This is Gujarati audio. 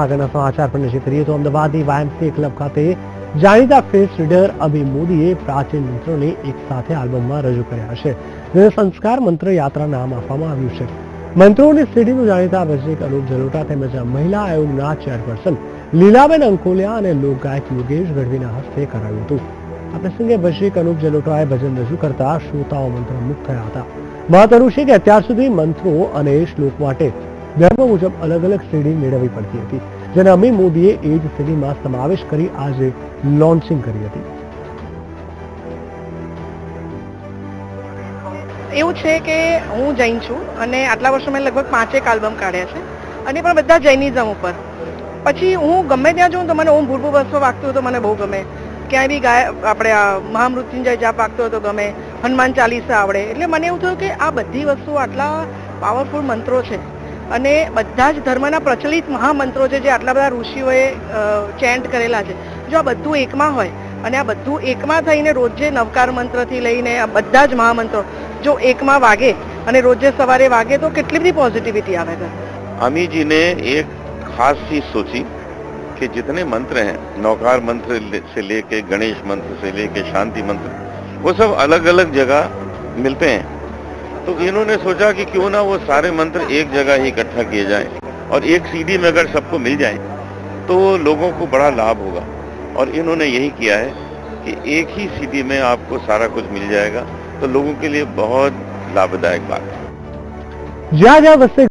આગળના સમાચાર પર નજર કરીએ તો અમદાવાદની વાયએમસીએ ક્લબ ખાતે જાણીતા ફેસ રીડર અભી મોદીએ પ્રાચીન મંત્રોને એક સાથે આલ્બમમાં રજૂ કર્યા છે, જેને સંસ્કાર મંત્ર યાત્રા નામ આપવામાં આવ્યું છે. મંત્રોની સીડીનું જાણીતા ભજનિક અનુપ જલોટા તેમજ મહિલા આયોગના ચેરપર્સન લીલાબેન અંકોલિયા અને લોકગાયક યોગેશ ગઢવીના હસ્તે કરાયું હતું. આ પ્રસંગે ભજનિક અનુપ જલોટાએ ભજન રજૂ કરતા શ્રોતાઓ મંત્રમુગ્ધ થયા હતા. મહત્વનું છે કે અત્યાર સુધી મંત્રો અને શ્લોક માટે ધર્મ મુજબ અલગ અલગ સીડી મેળવવી પડતી હતી, જેને અમી મોદીએ એ જ સીડીમાં સમાવેશ કરી આજે લોન્ચિંગ કરી હતી. એવું છે કે હું જૈન છું અને આટલા વર્ષો મેં લગભગ 5 આલ્બમ કાઢ્યા છે અને પણ બધા જૈનિઝમ ઉપર. પછી હું ગમે ત્યાં જાઉં તો મને ઓમ ભૂર્ભુવ સ્વ વાગતું હોય તો મને બહુ ગમે. ક્યાંય બી આપણે આ મહામૃત્યુંજય જાપ વાગતો હોય તો ગમે, હનુમાન ચાલીસા આવડે. એટલે મને એવું થયું કે આ બધી વસ્તુઓ આટલા પાવરફુલ મંત્રો છે અને બધા જ ધર્મના પ્રચલિત મહામંત્રો છે જે આટલા બધા ઋષિઓએ ચેન્ટ કરેલા છે. જો આ બધું એકમાં હોય અને આ બધું એકમાં થઈને રોજે નવકાર મંત્રથી લઈને આ બધા જ મહામંત્રો જો એકમાં વાગે અને રોજે સવારે वागे तो कितनी बड़ी पॉजिटिविटी आवेगा. अमी जी ने एक खास चीज सोची कि जितने मंत्र हैं, नौकार मंत्र से लेके गणेश मंत्र से लेके शांति मंत्र, वो सब अलग अलग जगह मिलते हैं. तो इन्होंने सोचा कि क्यों ना वो सारे मंत्र एक जगह ही इकट्ठा किए जाएं और एक सीडी में अगर सबको मिल जाए तो लोगों को बड़ा लाभ होगा. और इन्होंने यही किया है कि एक ही सीडी में आपको सारा कुछ मिल जाएगा, तो लोगों के लिए बहुत लाभदायक बात है. જ્યાં જ્યાં વસે